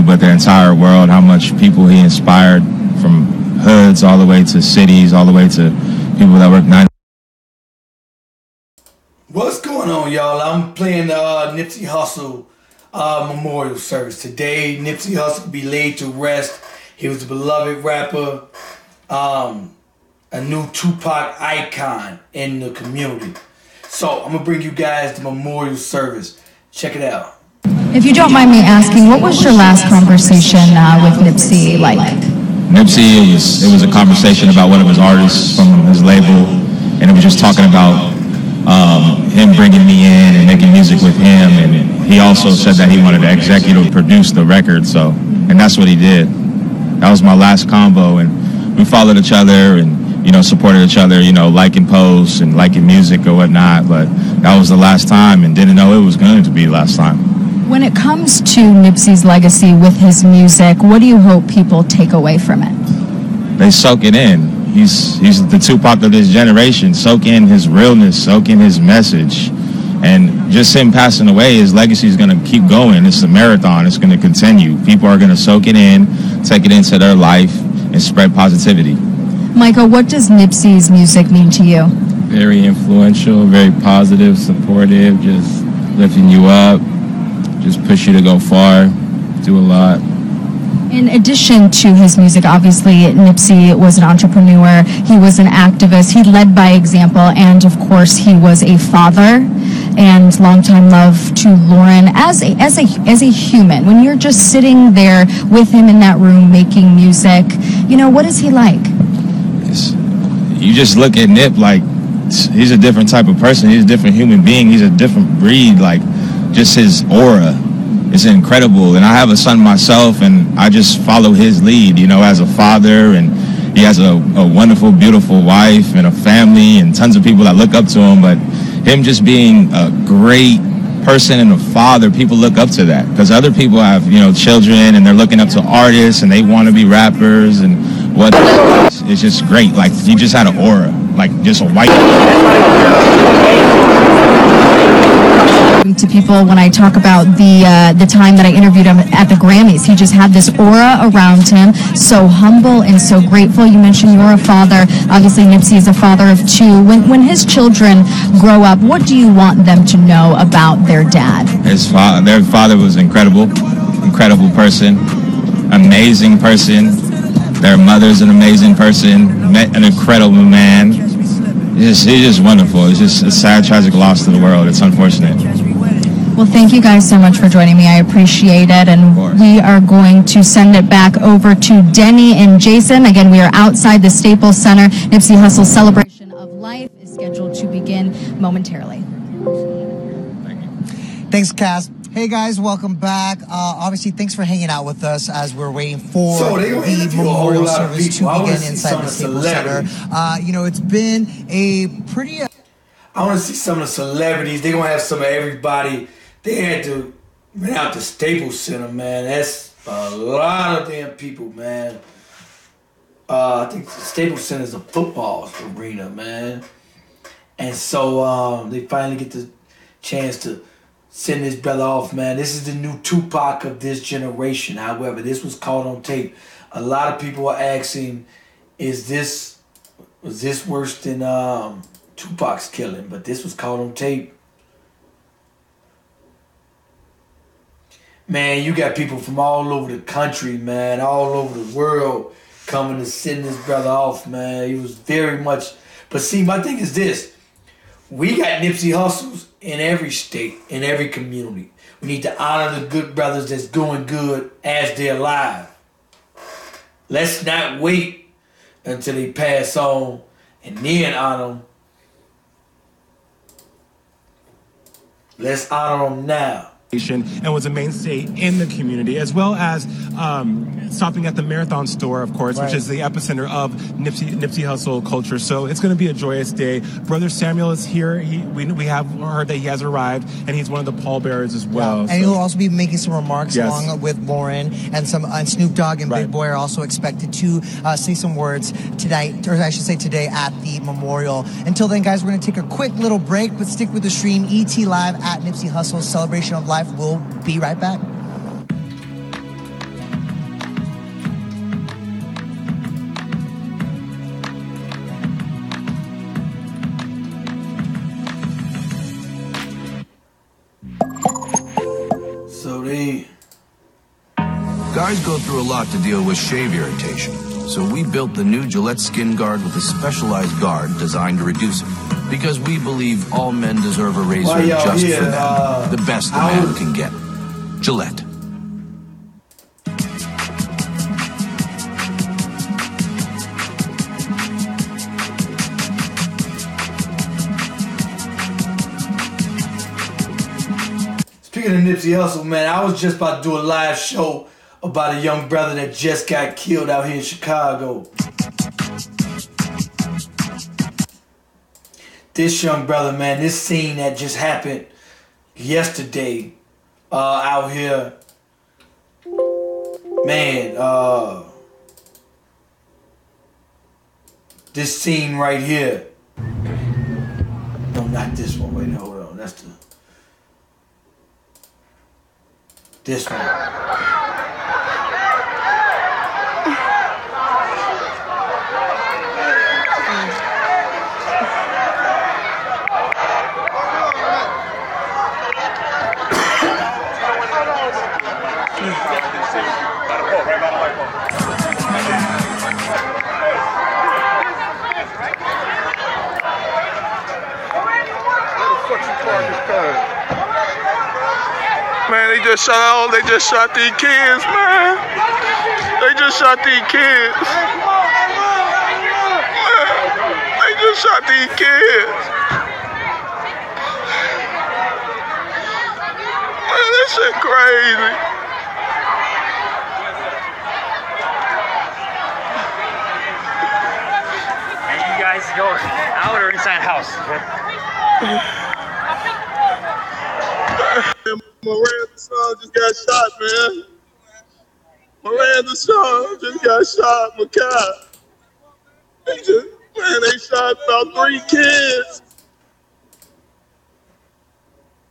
but the entire world, how much people he inspired from hoods all the way to cities, all the way to people that work 9. What's going on, y'all? I'm playing the Nipsey Hussle memorial service. Today, Nipsey Hussle will be laid to rest. He was a beloved rapper, a new Tupac icon in the community. So I'm going to bring you guys the memorial service. Check it out. If you don't mind me asking, what was your last conversation with Nipsey like? Nipsey, it was a conversation about one of his artists from his label, and it was just talking about him bringing me in and making music with him, and he also said that he wanted to executive produce the record, and that's what he did. That was my last combo, and we followed each other and, supported each other, liking posts and liking music or whatnot, but that was the last time and didn't know it was going to be the last time. When it comes to Nipsey's legacy with his music, what do you hope people take away from it? They soak it in. He's the Tupac of this generation. Soak in his realness, soak in his message. And just him passing away, his legacy is going to keep going. It's a marathon. It's going to continue. People are going to soak it in, take it into their life, and spread positivity. Michael, what does Nipsey's music mean to you? Very influential, very positive, supportive, just lifting you up, just push you to go far, do a lot. In addition to his music, obviously, Nipsey was an entrepreneur, he was an activist, he led by example, and of course, he was a father and longtime love to Lauren as a human. When you're just sitting there with him in that room making music, what is he like? You just look at Nip like he's a different type of person. He's a different human being. He's a different breed. Like, just his aura is incredible. And I have a son myself, and I just follow his lead, as a father. And he has a wonderful, beautiful wife and a family and tons of people that look up to him. But him just being a great person and a father, people look up to that. Because other people have, children, and they're looking up to artists, and they want to be rappers and what. It's just great. Like, he just had an aura, like just a white. To people when I talk about the time that I interviewed him at the Grammys, he just had this aura around him, so humble and so grateful. You mentioned you're a father. Obviously, Nipsey is a father of two. When his children grow up, what do you want them to know about their dad? Their father was incredible person, amazing person. Their mother's an amazing person, met an incredible man. He's just wonderful. It's just a sad, tragic loss to the world. It's unfortunate. Well, thank you guys so much for joining me. I appreciate it. And we are going to send it back over to Denny and Jason. Again, we are outside the Staples Center. Nipsey Hussle's celebration of life is scheduled to begin momentarily. Thank you. Thanks, Cass. Hey guys, welcome back. Obviously, thanks for hanging out with us as we're waiting for the memorial service to begin inside the Staples Center. It's been a pretty... I want to see some of the celebrities. They're going to have some of everybody. They had to rent out the Staples Center, man. That's a lot of damn people, man. I think the Staples Center is a football arena, man. And so they finally get the chance to send this brother off, man. This is the new Tupac of this generation. However, this was caught on tape. A lot of people are asking, was this worse than Tupac's killing? But this was caught on tape. Man, you got people from all over the country, man, all over the world coming to send this brother off, man. He was very much... But see, my thing is this. We got Nipsey Hussles in every state, in every community. We need to honor the good brothers that's doing good as they're alive. Let's not wait until they pass on and then honor them. Let's honor them now. And was a mainstay in the community, as well as stopping at the Marathon store, of course, which is the epicenter of Nipsey Hussle culture. So it's going to be a joyous day. Brother Samuel is here. We have heard that he has arrived, and he's one of the pallbearers as well. Yeah. And he'll also be making some remarks along with Lauren, and Snoop Dogg and Big Boy are also expected to say some words tonight, or I should say today, at the memorial. Until then, guys, we're going to take a quick little break, but stick with the stream. ET Live at Nipsey Hussle's Celebration of Life. We'll be right back. Guys go through a lot to deal with shave irritation, so we built the new Gillette Skin Guard with a specialized guard designed to reduce it. Because we believe all men deserve a razor just for them. The best a man can get. Gillette. Speaking of Nipsey Hussle, man, I was just about to do a live show about a young brother that just got killed out here in Chicago. This young brother, man, this scene that just happened yesterday out here, man, this scene right here. No, not this one. Wait, hold on. That's the... This one. Man, they just shot these kids, man. They just shot these kids. Man, they just shot these kids. Man, this shit crazy. And you guys go out or inside house? Miranda's son just got shot, man. Miranda's son just got shot, Makai. They shot about 3 kids.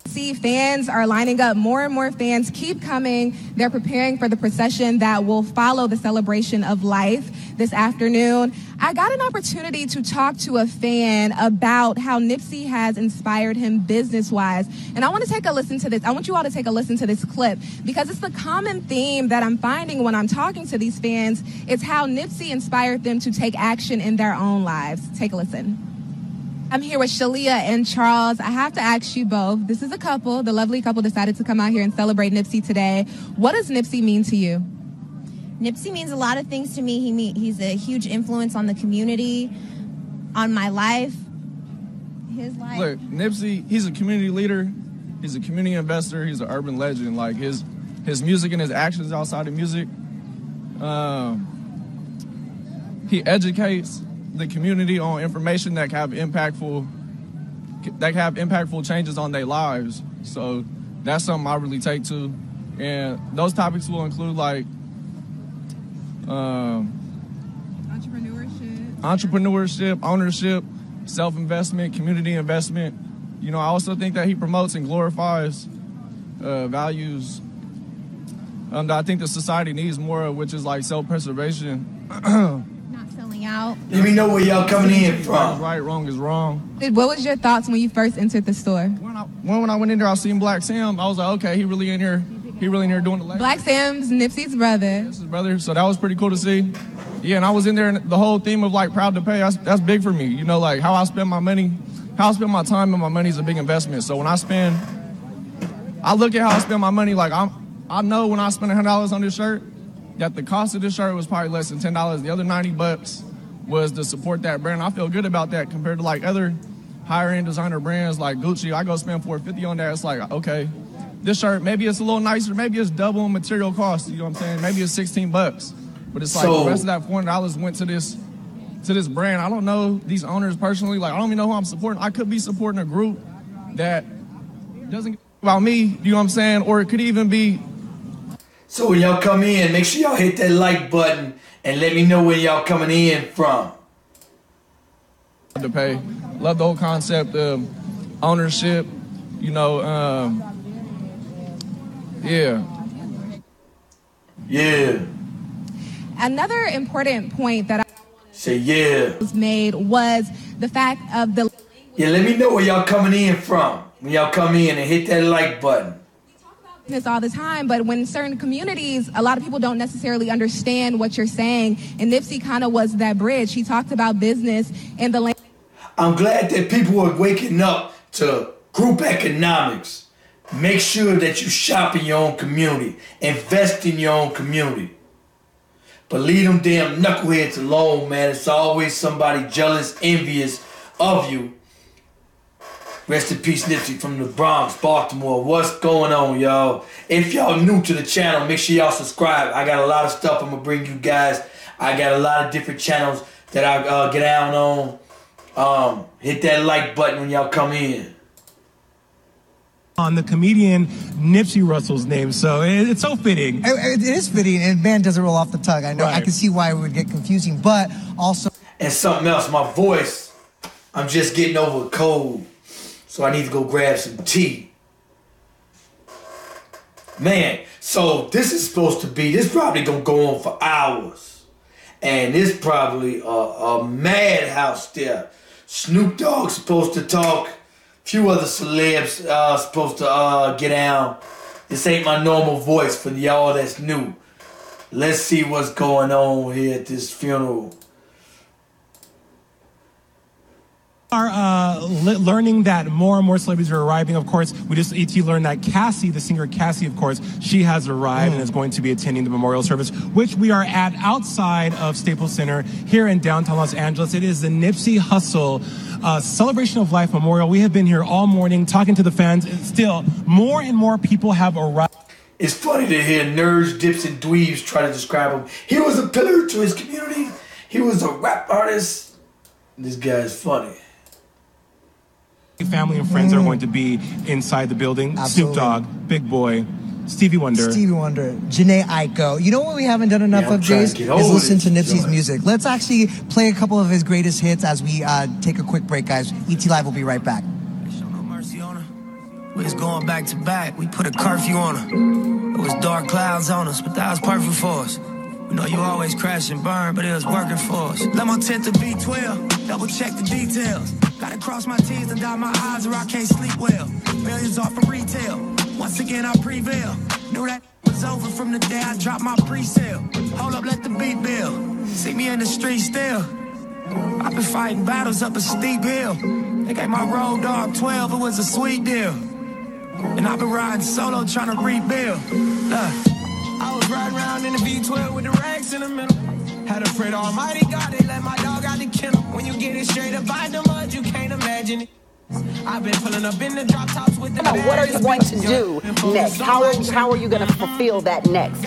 See, fans are lining up. More and more fans keep coming. They're preparing for the procession that will follow the celebration of life this afternoon. I got an opportunity to talk to a fan about how Nipsey has inspired him business-wise. And I want to take a listen to this. I want you all to take a listen to this clip because it's the common theme that I'm finding when I'm talking to these fans. It's how Nipsey inspired them to take action in their own lives. Take a listen. I'm here with Shalia and Charles. I have to ask you both. This is a couple. The lovely couple decided to come out here and celebrate Nipsey today. What does Nipsey mean to you? Nipsey means a lot of things to me. He's a huge influence on the community, on my life, his life. Look, Nipsey, he's a community leader. He's a community investor. He's an urban legend. Like his music and his actions outside of music, he educates the community on information that can have impactful changes on their lives. So that's something I really take to, and those topics will include like entrepreneurship, ownership, self-investment, community investment. You know, I also think that he promotes and glorifies values that I think the society needs more of, which is like self-preservation. Out. Let me know where y'all coming in from. Right, wrong is wrong. What was your thoughts when you first entered the store? When I went in there, I seen Black Sam. I was like, okay, he really in here doing the legend. Black Sam's Nipsey's brother. That's his brother, so that was pretty cool to see. Yeah, and I was in there, and the whole theme of like proud to pay, that's big for me. You know, like how I spend my money, how I spend my time and my money is a big investment. So when I look at how I spend my money, like I know when I spend $100 on this shirt, that the cost of this shirt was probably less than $10. The other $90 was to support that brand. I feel good about that compared to like other higher end designer brands like Gucci. I go spend $450 on that. It's like, okay, this shirt, maybe it's a little nicer, maybe it's double in material cost, you know what I'm saying? Maybe it's $16, but it's like the rest of that $400 went to this brand. I don't know these owners personally. Like, I don't even know who I'm supporting. I could be supporting a group that doesn't care about me, you know what I'm saying? Or it could even be. So when y'all come in, make sure y'all hit that like button and let me know where y'all coming in from. To pay. Love the whole concept of ownership, you know, yeah. Yeah. Another important point that was made was the fact of the... Yeah, let me know where y'all coming in from. When y'all come in and hit that like button. this all the time, but when certain communities, a lot of people don't necessarily understand what you're saying, and Nipsey kind of was that bridge. He talked about business and the language. I'm glad that people are waking up to group economics. Make sure that you shop in your own community. Invest in your own community. But leave them damn knuckleheads alone, man. It's always somebody jealous, envious of you. Rest in peace, Nipsey from the Bronx, Baltimore. What's going on, y'all? If y'all new to the channel, make sure y'all subscribe. I got a lot of stuff I'm going to bring you guys. I got a lot of different channels that I get down on. Hit that like button when y'all come in. On the comedian Nipsey Hussle's name, so it's so fitting. It is fitting, and man, doesn't roll off the tongue. I know, right. I can see why it would get confusing, but also... And something else, my voice, I'm just getting over a cold. So I need to go grab some tea. Man, so this is supposed to be, this probably gonna go on for hours. And this probably a madhouse there. Snoop Dogg's supposed to talk. Few other celebs supposed to get down. This ain't my normal voice for y'all that's new. Let's see what's going on here at this funeral. Are learning that more and more celebrities are arriving. Of course, we just learned that Cassie, the singer Cassie, of course, she has arrived and is going to be attending the memorial service, which we are at outside of Staples Center here in downtown Los Angeles. It is the Nipsey Hussle Celebration of Life Memorial. We have been here all morning talking to the fans, and still more and more people have arrived. It's funny to hear nerds, dips, and dweebs try to describe him. He was a pillar to his community. He was a rap artist. This guy's funny. Family and friends are going to be inside the building. Absolutely. Snoop Dogg, Big Boy, Stevie Wonder. Janae Aiko. You know what we haven't done enough of, Jace? Is listen to Nipsey's music. Let's actually play a couple of his greatest hits as we take a quick break, guys. ET Live will be right back. We was going back to back. We put a curfew on her. It was dark clouds on us, but that was perfect for us. We know you always crash and burn, but it was working for us. Let my tent to B12, double check the details. Gotta cross my T's and dot my I's or I can't sleep well. Millions off of retail, once again I prevail. Knew that was over from the day I dropped my pre-sale. Hold up, let the beat build. See me in the street still. I've been fighting battles up a steep hill. They gave my road dog 12, it was a sweet deal. And I've been riding solo trying to rebuild. I was riding around in the V12 with the rags in the middle. Had a afraid almighty God, they let my dog out the kennel. When you get it straight up by the mud, you can't imagine it. I've been pulling up in the drop tops with the Now, what are you going to do next? How are you going to fulfill that next?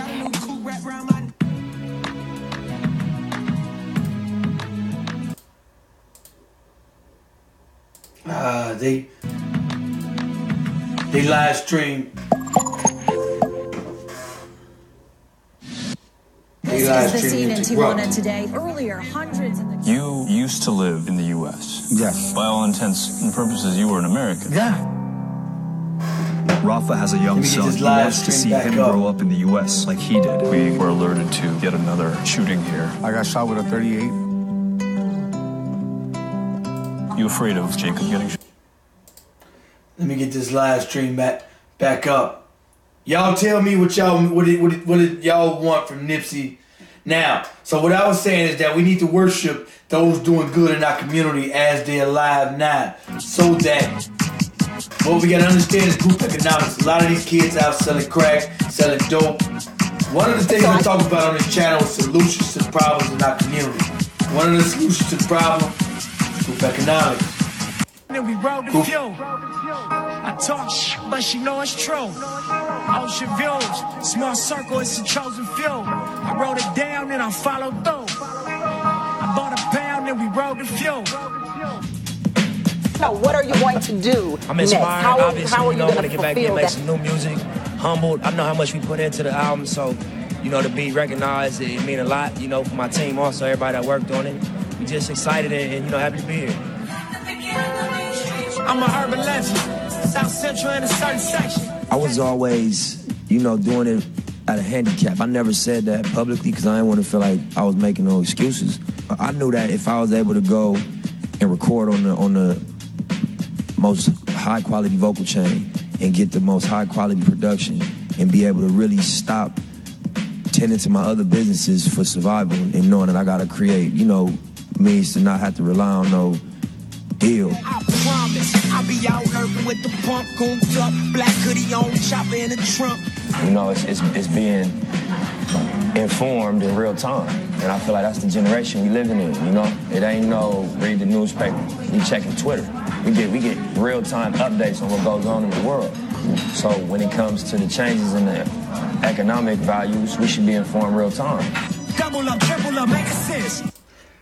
They live stream. This is the scene in Tijuana today. Earlier, hundreds of the... You used to live in the U.S. Yes. By all intents and purposes, you were an American. Yeah. Rafa has a young son. He wants to see him grow up in the U.S. like he did. We were alerted to yet another shooting here. I got shot with a .38. You afraid of Jacob getting shot? Let me get this live stream back up. Y'all tell me what y'all want from Nipsey now. So what I was saying is that we need to worship those doing good in our community as they're alive now. So that what we gotta understand is group economics. A lot of these kids out selling crack, selling dope. One of the things I talk about on this channel is solutions to problems in our community. One of the solutions to the problem is group economics. Then we rode the fuel. I talk but she know it's true. Ocean views, small circle, it's a chosen few. I wrote it down and I followed through. I bought a pound and we rode the fuel. Now, what are you going to do I'm inspired, next? obviously. How are you I going want to to get back and make some new music. Humbled. I know how much we put into the album, so, to be recognized, it mean a lot, for my team also, everybody that worked on it. We just excited and happy to be here. I'm a urban legend, South Central in a certain section. I was always, doing it at a handicap. I never said that publicly because I didn't want to feel like I was making no excuses. I knew that if I was able to go and record on the most high quality vocal chain and get the most high quality production and be able to really stop tending to my other businesses for survival and knowing that I gotta create, you know, means to not have to rely on no deal. I promise I'll be out urban with the pump, gold up, black hoodie on, chopper in the trunk. You know, it's being informed in real time. And I feel like that's the generation we living in, you know? It ain't no read the newspaper, we checking Twitter. We get real-time updates on what goes on in the world. So when it comes to the changes in the economic values, we should be informed real time. Double up, triple up, make sense.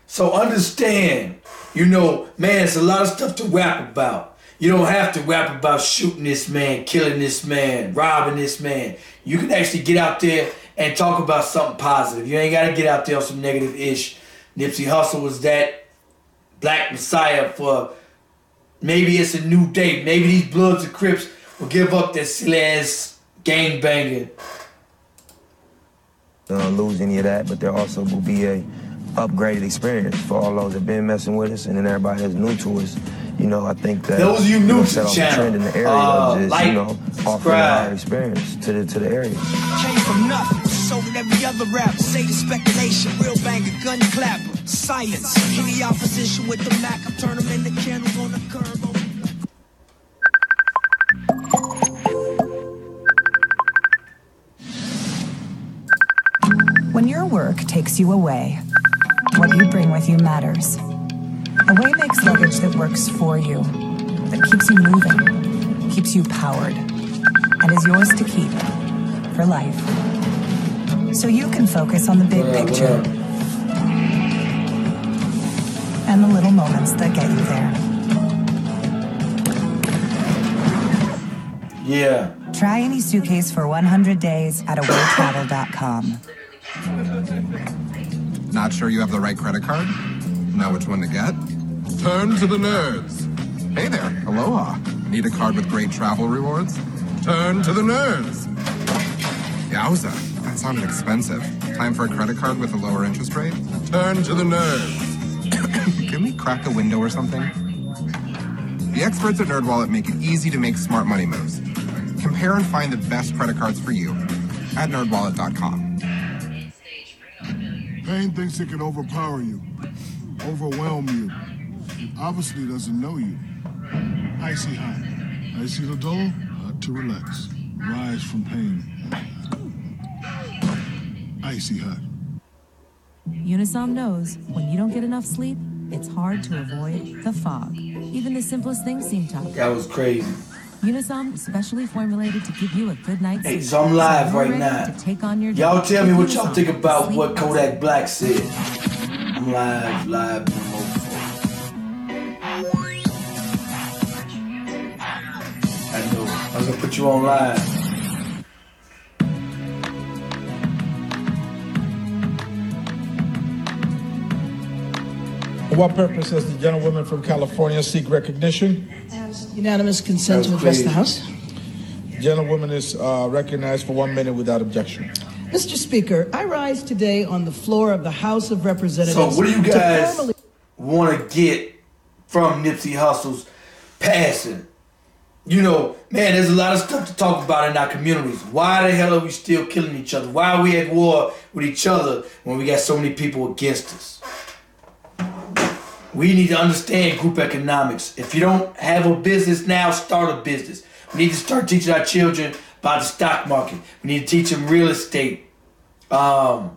So understand, you know, man, it's a lot of stuff to rap about. You don't have to rap about shooting this man, killing this man, robbing this man. You can actually get out there and talk about something positive. You ain't got to get out there on some negative ish. Nipsey Hussle was that black messiah for maybe it's a new day. Maybe these Bloods and Crips will give up that silly ass gang banging. Lose any of that, but there also will be a upgraded experience for all those that been messing with us and then everybody that's new to us. You know, I think that those of you new to the channel, trend in the area of just, you know, offering our experience to the area. Came from nothing, so did every other rapper. Say the speculation, real banger, gun clapper, silence. Any opposition with the Mac, I turn them into candles on the curb. When your work takes you away, what you bring with you matters. Away makes luggage that works for you, that keeps you moving, keeps you powered, and is yours to keep for life. So you can focus on the big picture and the little moments that get you there. Yeah. Try any suitcase for 100 days at awaytravel.com. Not sure you have the right credit card? Know which one to get? Turn to the nerds. Hey there, aloha. Need a card with great travel rewards? Turn to the nerds. Yowza, that sounded expensive. Time for a credit card with a lower interest rate? Turn to the nerds. Can we crack a window or something? The experts at NerdWallet make it easy to make smart money moves. Compare and find the best credit cards for you at nerdwallet.com. Pain thinks it can overpower you, overwhelm you. It obviously doesn't know you. Icy hot. Icy Lodolo, hot to relax. Rise from pain. Icy hot. Unisom knows when you don't get enough sleep, it's hard to avoid the fog. Even the simplest things seem tough. That was crazy. Unisom is specially formulated to give you a good night's sleep. Hey, so I'm live right now. Y'all tell me what y'all think about what Kodak Black said. I'm live. I know. I was gonna put you on live. For what purpose does the gentlewoman from California seek recognition? Unanimous consent to address the House. Gentlewoman is recognized for 1 minute without objection. Mr. Speaker, I rise today on the floor of the House of Representatives. So what do you guys want to get from Nipsey Hussle's passing? You know, man, there's a lot of stuff to talk about in our communities. Why the hell are we still killing each other? Why are we at war with each other when we got so many people against us? We need to understand group economics. If you don't have a business now, start a business. We need to start teaching our children about the stock market. We need to teach them real estate, life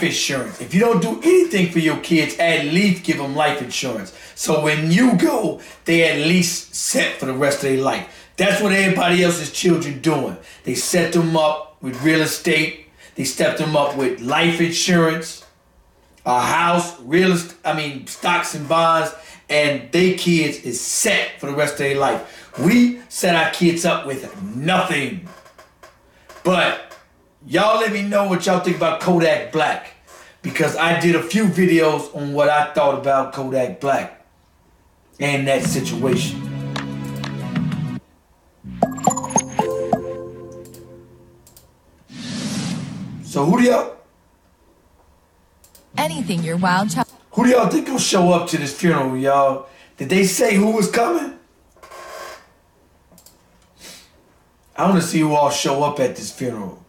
insurance. If you don't do anything for your kids, at least give them life insurance. So when you go, they at least set for the rest of their life. That's what everybody else's children doing. They set them up with real estate. They set them up with life insurance, a house, stocks and bonds, and they kids is set for the rest of their life. We set our kids up with nothing. But y'all let me know what y'all think about Kodak Black, because I did a few videos on what I thought about Kodak Black and that situation. So who do y'all? Anything your wild child. Who do y'all think will show up to this funeral, y'all? Did they say who was coming? I want to see who all show up at this funeral.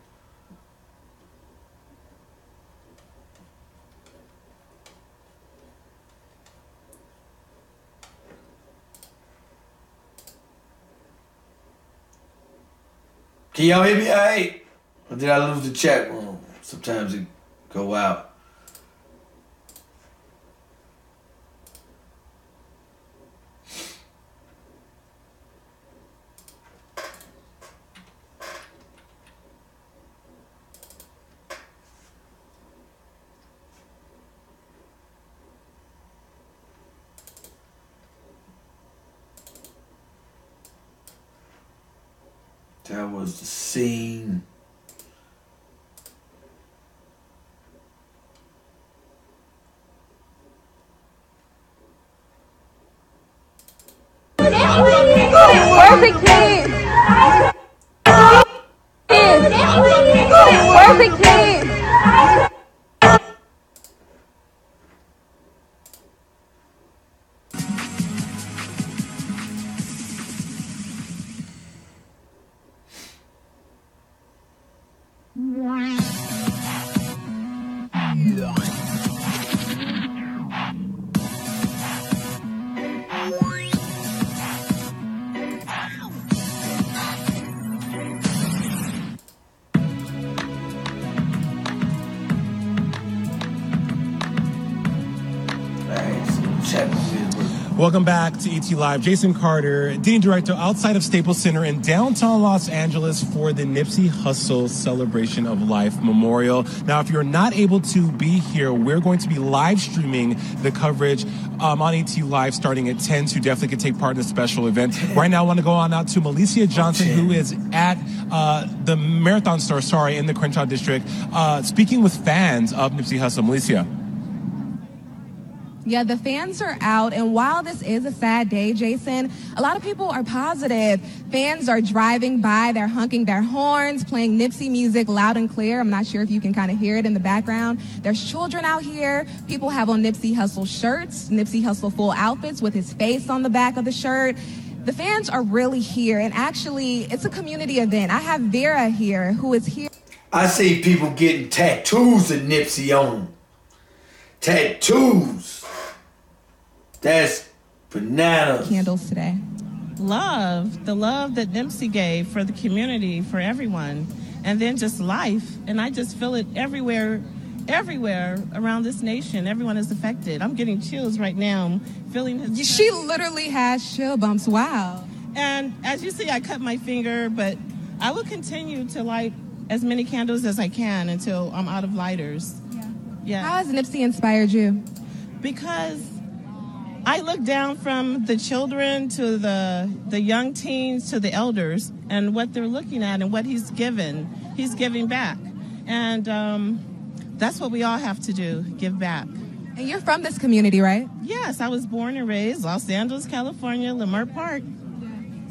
Can y'all hear me all right? Or did I lose the chat room? Sometimes it go out. That was the scene. Where's the kid? Where's the kid? Welcome back to ET Live. Jason Carter, Dean Director outside of Staples Center in downtown Los Angeles for the Nipsey Hussle Celebration of Life Memorial. Now, if you're not able to be here, we're going to be live streaming the coverage on ET Live starting at 10, so you definitely can take part in the special event. Right now, I want to go on out to Malicia Johnson, who is at the Marathon Store, in the Crenshaw District, speaking with fans of Nipsey Hussle. Malicia. Yeah, the fans are out, and while this is a sad day, Jason, a lot of people are positive. Fans are driving by, they're honking their horns, playing Nipsey music loud and clear. I'm not sure if you can kind of hear it in the background. There's children out here. People have on Nipsey Hussle shirts, Nipsey Hussle full outfits with his face on the back of the shirt. The fans are really here, and actually, it's a community event. I have Vera here, who is here. I see people getting tattoos of Nipsey on them. Tattoos. That's bananas. Candles today. Love, the love that Nipsey gave for the community, for everyone, and then just life. And I just feel it everywhere around this nation. Everyone is affected. I'm getting chills right now. I'm feeling his. She literally has chill bumps. Wow. And as you see, I cut my finger, but I will continue to light as many candles as I can until I'm out of lighters. Yeah. How has Nipsey inspired you? Because I look down from the children to the young teens to the elders and what they're looking at and what he's given. He's giving back. And that's what we all have to do, give back. And you're from this community, right? Yes, I was born and raised Los Angeles, California, Leimert Park.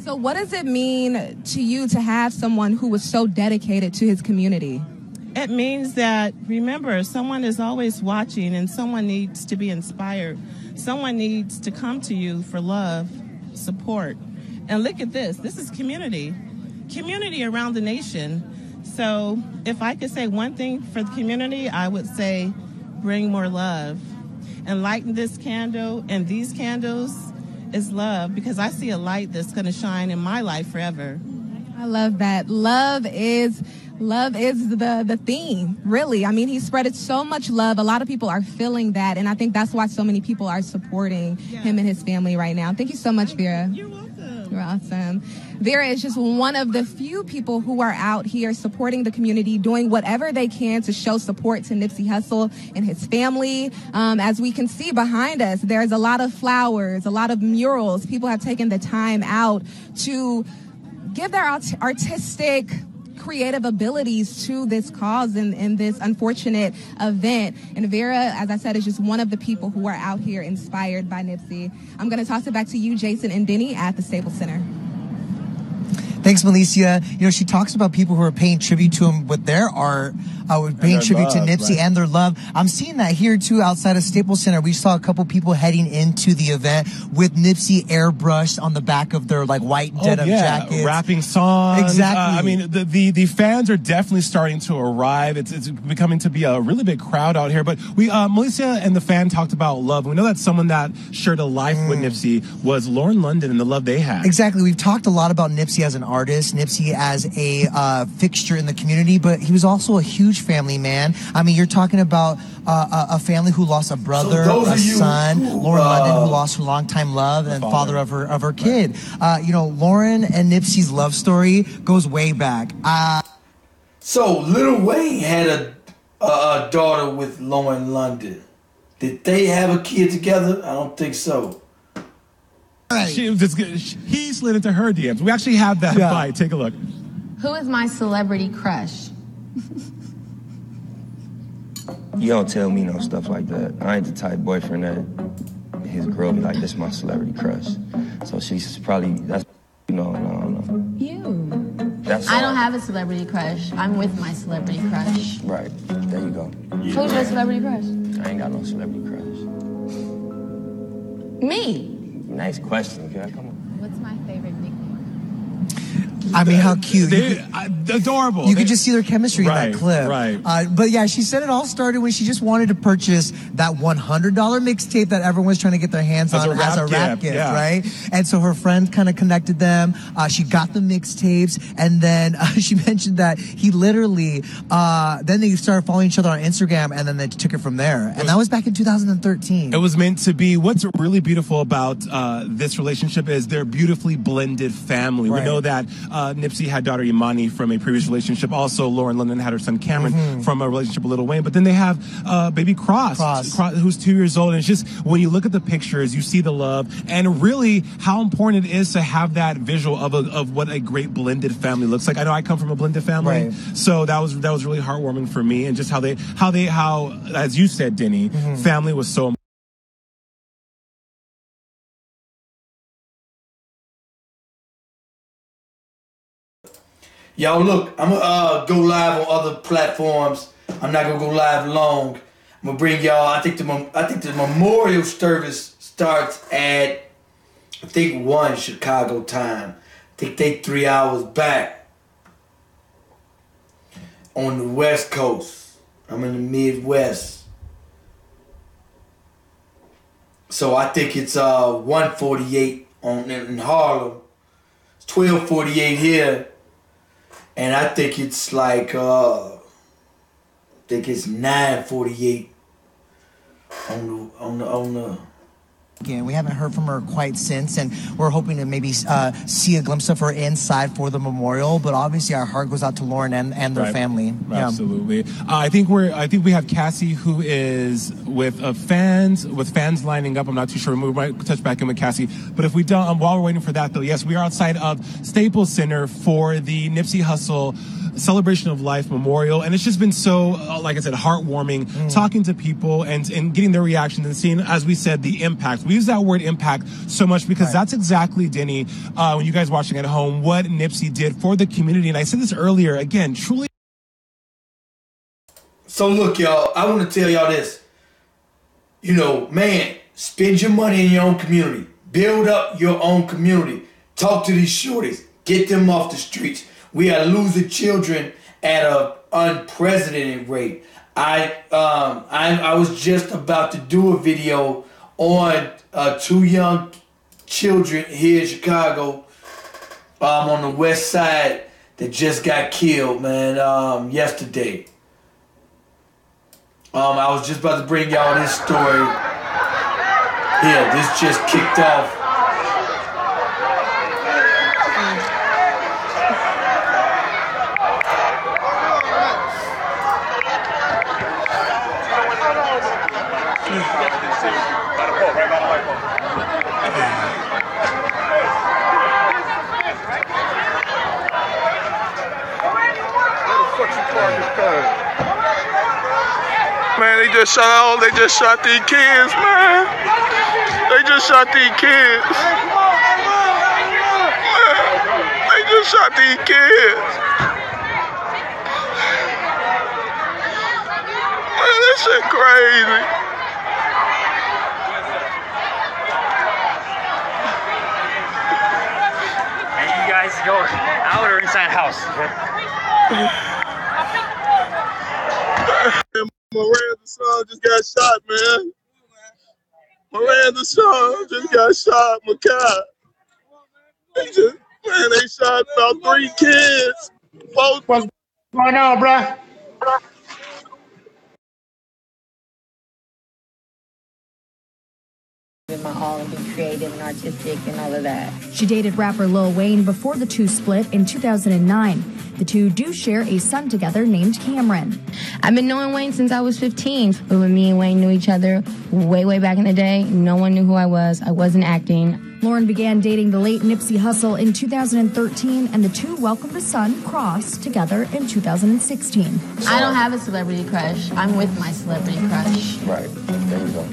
So what does it mean to you to have someone who was so dedicated to his community? It means that, remember, someone is always watching and someone needs to be inspired. Someone needs to come to you for love, support. And look at this. This is community. Community around the nation. So if I could say one thing for the community, I would say bring more love. And lighting this candle and these candles is love, because I see a light that's going to shine in my life forever. I love that. Love is the theme, really. I mean, he spreaded so much love. A lot of people are feeling that, and I think that's why so many people are supporting him and his family right now. Thank you so much, Vera. You're welcome. You're awesome. Vera is just one of the few people who are out here supporting the community, doing whatever they can to show support to Nipsey Hussle and his family. As we can see behind us, there's a lot of flowers, a lot of murals. People have taken the time out to give their artistic, creative abilities to this cause and this unfortunate event. And Vera, as I said, is just one of the people who are out here inspired by Nipsey. I'm going to toss it back to you, Jason and Denny, at the Staples Center. Thanks, Melissa. You know, she talks about people who are paying tribute to him with their art, paying tribute to Nipsey and their love. I'm seeing that here, too, outside of Staples Center. We saw a couple people heading into the event with Nipsey airbrushed on the back of their, like, white denim jackets. Rapping songs. Exactly. I mean, the fans are definitely starting to arrive. It's becoming to be a really big crowd out here. But Melissa and the fan talked about love. We know that someone that shared a life with Nipsey was Lauren London and the love they had. Exactly. We've talked a lot about Nipsey as an artist, Nipsey as a fixture in the community, but he was also a huge family man. I mean, you're talking about a family who lost a brother, a son, Lauren London, who lost her longtime love and father of her kid. You know, Lauren and Nipsey's love story goes way back. So Lil Wayne had a daughter with Lauren London. Did they have a kid together? I don't think so. He slid into her DMs. We actually have that bite. Take a look. Who is my celebrity crush? You don't tell me no stuff like that. I ain't the type boyfriend that his girl be like, this is my celebrity crush. So she's probably, that's, you know, I don't know. You. That's I don't have a celebrity crush. I'm with my celebrity crush. Right. There you go. Who's your celebrity crush? I ain't got no celebrity crush. Me. Nice question, girl. Come on. What's my favorite nickname? I mean, how cute. Adorable. You could just see their chemistry in that clip. Right. But yeah, she said it all started when she just wanted to purchase that $100 mixtape that everyone was trying to get their hands on as a rap gift, right? And so her friend kind of connected them. She got the mixtapes, and then she mentioned that he literally, then they started following each other on Instagram, and then they took it from there. And that was back in 2013. It was meant to be. What's really beautiful about this relationship is they're beautifully blended family. We know that Nipsey had daughter Imani from a previous relationship. Also, Lauren London had her son Cameron from a relationship with Lil Wayne. But then they have baby Cross, who's 2 years old. And it's just, when you look at the pictures, you see the love and really how important it is to have that visual of what a great blended family looks like. I know I come from a blended family, so that was really heartwarming for me. And just how as you said, Denny, family was so important. Y'all, look, I'm gonna go live on other platforms. I'm not gonna go live long. I'm gonna bring y'all. I think the memorial service starts at 1 Chicago time. I think they 3 hours back on the West Coast. I'm in the Midwest, so I think it's 1:48 in Harlem. It's 12:48 here. And I think it's like, it's 9:48 on the. Again, we haven't heard from her quite since, and we're hoping to maybe see a glimpse of her inside for the memorial. But obviously, our heart goes out to Lauren and their family. Absolutely. I think we have Cassie, who is with fans lining up. I'm not too sure. We might touch back in with Cassie. But if we don't, while we're waiting for that, though, yes, we are outside of Staples Center for the Nipsey Hussle Celebration of Life Memorial, and it's just been so, like I said, heartwarming, talking to people and getting their reactions and seeing, as we said, the impact. We use that word impact so much because that's exactly, Denny, when you guys watching at home, what Nipsey did for the community. And I said this earlier, again, truly. So look, y'all, I want to tell y'all this. You know, man, spend your money in your own community. Build up your own community. Talk to these shorties. Get them off the streets. We are losing children at an unprecedented rate. I was just about to do a video on 2 young children here in Chicago, on the west side, that just got killed, man, yesterday. I was just about to bring y'all this story. Yeah, this just kicked off. Man, they just shot these kids, man. They just shot these kids. They just shot these kids. Man, this shit crazy. And you guys go out or inside house? Miranda's son just got shot, man. Miranda's son just got shot, Makai. Man, they shot about 3 kids. What's going on, bruh? My all and be creative and artistic and all of that. She dated rapper Lil Wayne before the two split in 2009. The two do share a son together named Cameron. I've been knowing Wayne since I was 15. But when me and Wayne knew each other way back in the day, no one knew who I was. I wasn't acting. Lauren began dating the late Nipsey Hussle in 2013, and the two welcomed a son, Cross, together in 2016. I don't have a celebrity crush. I'm with my celebrity crush. Right. There you go.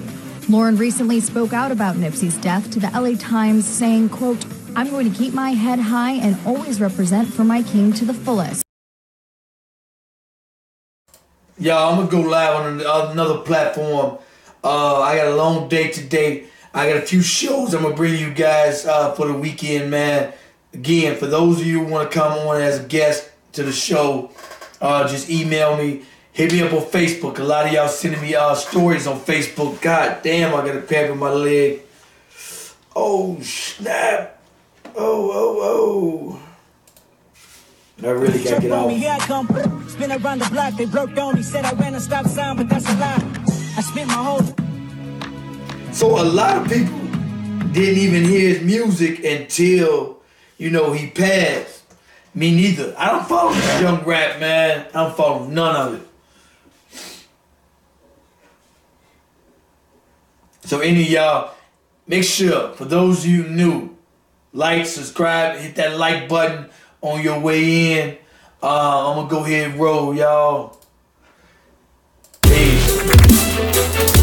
Lauren recently spoke out about Nipsey's death to the LA Times, saying, quote, "I'm going to keep my head high and always represent for my king to the fullest." Y'all, I'm going to go live on another platform. I got a long day today. I got a few shows I'm going to bring you guys for the weekend, man. Again, for those of you who want to come on as a guest to the show, just email me. Hit me up on Facebook. A lot of y'all sending me stories on Facebook. God damn, I got a pamp in my leg. Oh, snap. Oh. I really got to get off. Here I come. Spin around the block. They broke on me. Said I ran a stop sign, but that's a lie. I spent my whole... So a lot of people didn't even hear his music until, he passed. Me neither. I don't follow this young rap, man. I don't follow none of it. So any of y'all, make sure, for those of you new, like, subscribe, hit that like button on your way in. I'm going to go ahead and roll, y'all. Peace.